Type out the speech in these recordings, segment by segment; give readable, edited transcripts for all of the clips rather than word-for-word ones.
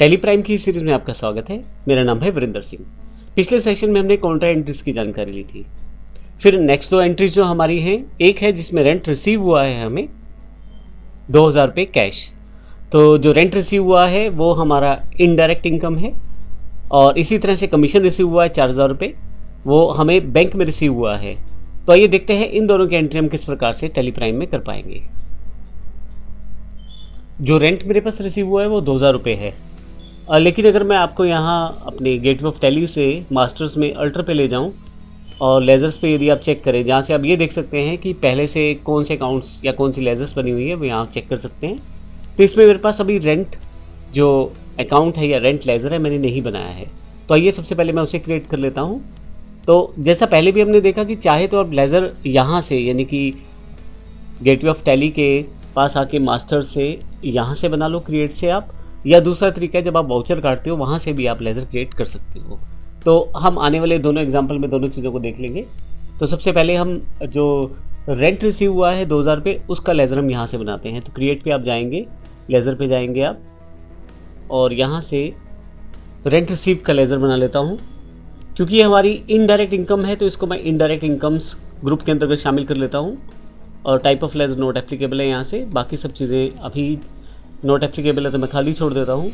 Tally prime की series में आपका स्वागत है। मेरा नाम है वीरेंद्र सिंह। पिछले सेशन में हमने कॉन्ट्रा एंट्रीज की जानकारी ली थी। फिर नेक्स्ट दो एंट्रीज जो हमारी हैं, एक है जिसमें रेंट रिसीव हुआ है हमें 2000 रुपये कैश। तो जो रेंट रिसीव हुआ है वो हमारा इनडायरेक्ट इनकम है, और इसी तरह से कमीशन रिसीव हुआ है 4000 रुपये, वो हमें बैंक में रिसीव हुआ है। तो आइए देखते हैं इन दोनों की एंट्री हम किस प्रकार से टैली प्राइम में कर पाएंगे। जो रेंट मेरे पास रिसीव हुआ है वो 2000 रुपये है, लेकिन अगर मैं आपको यहाँ अपने गेटवे ऑफ टैली से मास्टर्स में अल्टर पे ले जाऊँ और लेजर्स पे यदि आप चेक करें, जहाँ से आप ये देख सकते हैं कि पहले से कौन से अकाउंट्स या कौन सी लेजर्स बनी हुई है, वो यहाँ चेक कर सकते हैं। तो इसमें मेरे पास अभी रेंट जो अकाउंट है या रेंट लेजर है मैंने नहीं बनाया है। तो आइए सबसे पहले मैं उसे क्रिएट कर लेता हूँ। तो जैसा पहले भी हमने देखा कि चाहे तो आप लेजर यहाँ से यानी कि गेटवे ऑफ टैली के पास आके मास्टर से यहाँ से बना लो क्रिएट से आप, या दूसरा तरीका है जब आप वाउचर काटते हो वहाँ से भी आप लेज़र क्रिएट कर सकते हो। तो हम आने वाले दोनों एग्जांपल में दोनों चीज़ों को देख लेंगे। तो सबसे पहले हम जो रेंट रिसीव हुआ है 2000 पे, उसका लेज़र हम यहाँ से बनाते हैं। तो क्रिएट पे आप जाएंगे, लेज़र पे जाएंगे आप, और यहाँ से रेंट रिसीव का लेज़र बना लेता हूँ। क्योंकि ये हमारी इनडायरेक्ट इनकम है तो इसको मैं इनडायरेक्ट इनकम्स ग्रुप के अंतर्गत शामिल कर लेता हूँ। और type of laser note applicable है यहाँ से, बाकी सब चीज़ें अभी नोट एप्लीकेबल है तो मैं खाली छोड़ देता हूँ।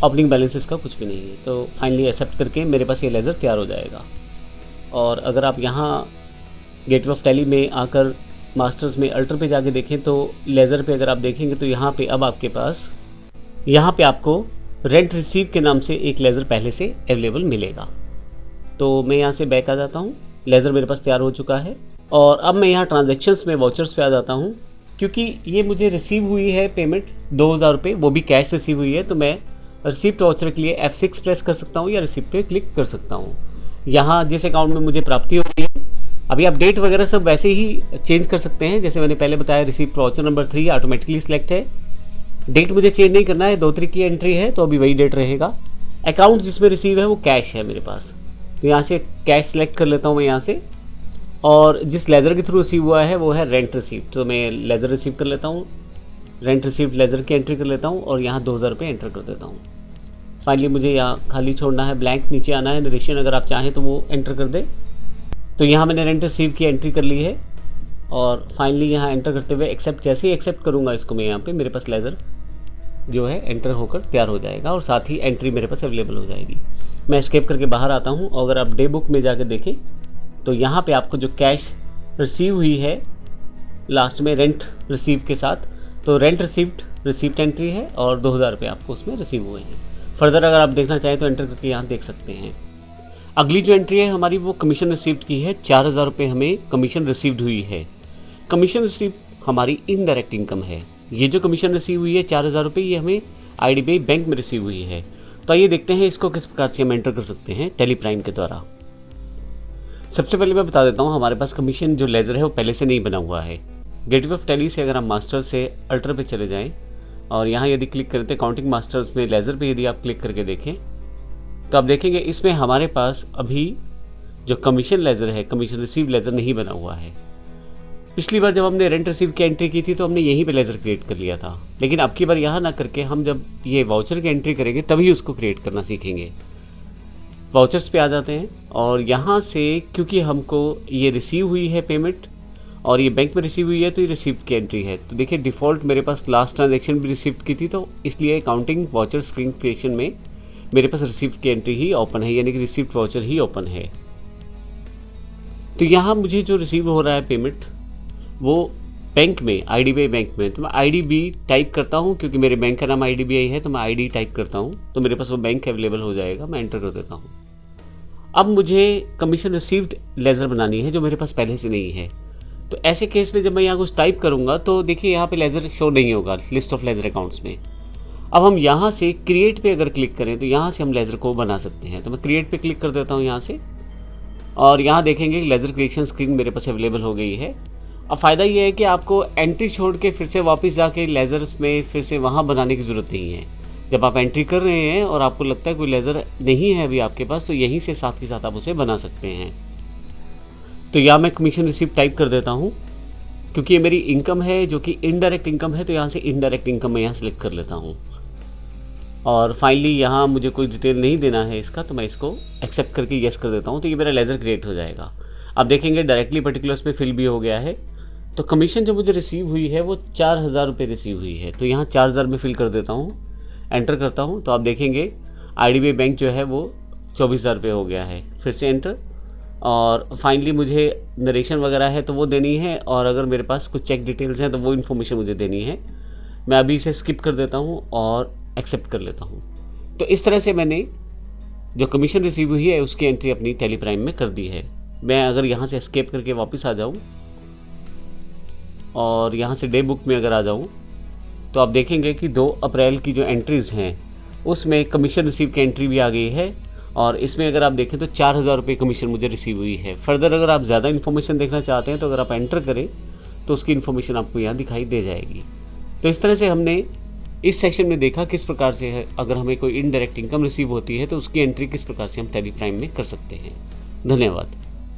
ओपनिंग बैलेंस इसका कुछ भी नहीं है। तो फाइनली एक्सेप्ट करके मेरे पास ये लेज़र तैयार हो जाएगा। और अगर आप यहाँ गेटवे ऑफ टैली में आकर मास्टर्स में अल्टर पे जाके देखें तो लेज़र पे अगर आप देखेंगे तो यहाँ पे अब आपके पास यहाँ पे आपको रेंट रिसीव के नाम से एक लेज़र पहले से अवेलेबल मिलेगा। तो मैं यहाँ से बैक आ जाता हूँ, लेज़र मेरे पास तैयार हो चुका है। और अब मैं यहाँ ट्रांजैक्शंस में वाउचर्स पे आ जाता हूँ। क्योंकि ये मुझे रिसीव हुई है पेमेंट 2000 रुपये, वो भी कैश रिसीव हुई है, तो मैं रिसिप्ट वाउचर के लिए F6 प्रेस कर सकता हूँ या रिसिप्ट पे क्लिक कर सकता हूँ। यहाँ जिस अकाउंट में मुझे प्राप्ति हो गई है, अभी आप डेट वगैरह सब वैसे ही चेंज कर सकते हैं। जैसे मैंने पहले बताया, receipt voucher number 3 automatically select है। डेट मुझे चेंज नहीं करना है, 2 तारीख की एंट्री है तो अभी वही डेट रहेगा। अकाउंट जिसमें रिसीव है वो कैश है मेरे पास, तो यहाँ से कैश सेलेक्ट कर लेता हूँ मैं यहाँ से। और जिस लेज़र के थ्रू रिसीव हुआ है वो है रेंट रिसीव, तो मैं लेज़र रिसीव कर लेता हूँ, रेंट रिसीव लेज़र की एंट्री कर लेता हूँ और यहाँ 2000 रुपये एंटर कर देता हूँ। फाइनली मुझे यहाँ खाली छोड़ना है, ब्लैंक नीचे आना है, नरेशन अगर आप चाहें तो वो एंटर कर दे। तो यहाँ मैंने रेंट रिसीव की एंट्री कर ली है और फाइनली यहाँ एंटर करते हुए एक्सेप्ट, जैसे ही एक्सेप्ट करूँगा इसको मैं यहाँ पर, मेरे पास लेज़र जो है एंटर होकर तैयार हो जाएगा और साथ ही एंट्री मेरे पास अवेलेबल हो जाएगी। मैं एस्केप करके बाहर आता हूँ और अगर आप डे बुक में जाकर देखें तो यहाँ पे आपको जो कैश रिसीव हुई है लास्ट में रेंट रिसीव के साथ, तो रेंट रिसीप्ट एंट्री है और 2000 रुपये आपको उसमें रिसीव हुए हैं। फर्दर अगर आप देखना चाहें तो एंटर करके यहाँ देख सकते हैं। अगली जो एंट्री है हमारी वो कमीशन रिसीव्ड की है। 4000 रुपये हमें कमीशन रिसीव्ड हुई है। कमीशन रिसीव हमारी इनडायरेक्ट इनकम है। ये जो कमीशन रिसीव हुई है 4000 रुपये, ये हमें IDBI बैंक में रिसीव हुई है। तो आइए देखते हैं इसको किस प्रकार से हम एंटर कर सकते हैं टैली प्राइम के द्वारा। सबसे पहले मैं बता देता हूँ, हमारे पास कमीशन जो लेज़र है वो पहले से नहीं बना हुआ है। गेटवे ऑफ टैली से अगर हम मास्टर से अल्टर पे चले जाएं और यहाँ यदि क्लिक करें तो काउंटिंग मास्टर्स में लेज़र पे यदि आप क्लिक करके देखें तो आप देखेंगे इसमें हमारे पास अभी जो कमीशन लेज़र है, कमीशन रिसीव लेज़र नहीं बना हुआ है। पिछली बार जब हमने रेंट रिसीव की एंट्री की थी तो हमने यहीं पर लेज़र क्रिएट कर लिया था, लेकिन अब की बार यहाँ ना करके हम जब ये वाउचर की एंट्री करेंगे तभी उसको क्रिएट करना सीखेंगे। वाउचर्स पे आ जाते हैं और यहाँ से क्योंकि हमको ये रिसीव हुई है पेमेंट और ये बैंक में रिसीव हुई है तो ये रिसीप्ट की एंट्री है। तो देखिए डिफ़ॉल्ट मेरे पास लास्ट ट्रांजैक्शन भी रिसीप्ट की थी, तो इसलिए काउंटिंग वाउचर स्क्रीन क्रिएशन में मेरे पास रिसीप्ट की एंट्री ही ओपन है, यानी कि रिसीप्ट वाउचर ही ओपन है। तो यहाँ मुझे जो रिसीव हो रहा है पेमेंट वो बैंक में, IDBI बैंक में, तो मैं IDB टाइप करता हूँ क्योंकि मेरे बैंक का नाम IDBI है, तो मैं ID टाइप करता हूँ तो मेरे पास वो बैंक अवेलेबल हो जाएगा। मैं एंटर कर देता हूँ। अब मुझे कमीशन रिसीव्ड लेज़र बनानी है जो मेरे पास पहले से नहीं है। तो ऐसे केस में जब मैं यहाँ कुछ टाइप करूँगा तो देखिए यहाँ पे लेज़र शो नहीं होगा लिस्ट ऑफ लेज़र अकाउंट्स में। अब हम यहाँ से क्रिएट पे अगर क्लिक करें तो यहाँ से हम लेज़र को बना सकते हैं। तो मैं क्रिएट पे क्लिक कर देता हूँ यहाँ से और यहाँ देखेंगे लेज़र क्रिएशन स्क्रीन मेरे पास अवेलेबल हो गई है। अब फ़ायदा ये है कि आपको एंट्री छोड़ के फिर से वापस जाके लेज़र्स में फिर से वहाँ बनाने की ज़रूरत नहीं है। जब आप एंट्री कर रहे हैं और आपको लगता है कोई लेज़र नहीं है अभी आपके पास, तो यहीं से साथ के साथ आप उसे बना सकते हैं। तो यहाँ मैं कमीशन रिसीप्ट टाइप कर देता हूँ क्योंकि ये मेरी इनकम है जो कि इनडायरेक्ट इनकम है, तो यहाँ से इनडायरेक्ट इनकम मैं यहाँ सेलेक्ट कर लेता हूँ। और फाइनली यहाँ मुझे कोई डिटेल नहीं देना है इसका, तो मैं इसको एक्सेप्ट करके येस कर देता हूँ, तो ये मेरा लेज़र क्रिएट हो जाएगा। आप देखेंगे डायरेक्टली पर्टिकुलर्स में फिल भी हो गया है। तो कमीशन जो मुझे रिसीव हुई है वो 4,000 रुपये रिसीव हुई है, तो यहाँ 4,000 में फिल कर देता हूँ, एंटर करता हूँ, तो आप देखेंगे IDBI बैंक जो है वो 24,000 रुपये हो गया है। फिर से एंटर, और फाइनली मुझे नरेशन वगैरह है तो वो देनी है, और अगर मेरे पास कुछ चेक डिटेल्स हैं तो वो इन्फॉर्मेशन मुझे देनी है। मैं अभी इसे स्किप कर देता हूँ और एक्सेप्ट कर लेता हूँ। तो इस तरह से मैंने जो कमीशन रिसीव हुई है उसकी एंट्री अपनी टेली प्राइम में कर दी है। मैं अगर यहाँ से एस्केप करके वापस आ जाऊँ और यहाँ से डे बुक में अगर आ जाऊँ, तो आप देखेंगे कि 2 अप्रैल की जो एंट्रीज़ हैं उसमें कमीशन रिसीव की एंट्री भी आ गई है, और इसमें अगर आप देखें तो 4,000 रुपये कमीशन मुझे रिसीव हुई है। फर्दर अगर आप ज़्यादा इन्फॉर्मेशन देखना चाहते हैं तो अगर आप एंटर करें तो उसकी इन्फॉर्मेशन आपको यहाँ दिखाई दे जाएगी। तो इस तरह से हमने इस सेशन में देखा किस प्रकार से है अगर हमें कोई इनडायरेक्ट इनकम रिसीव होती है तो उसकी एंट्री किस प्रकार से हम टेली प्राइम में कर सकते हैं। धन्यवाद।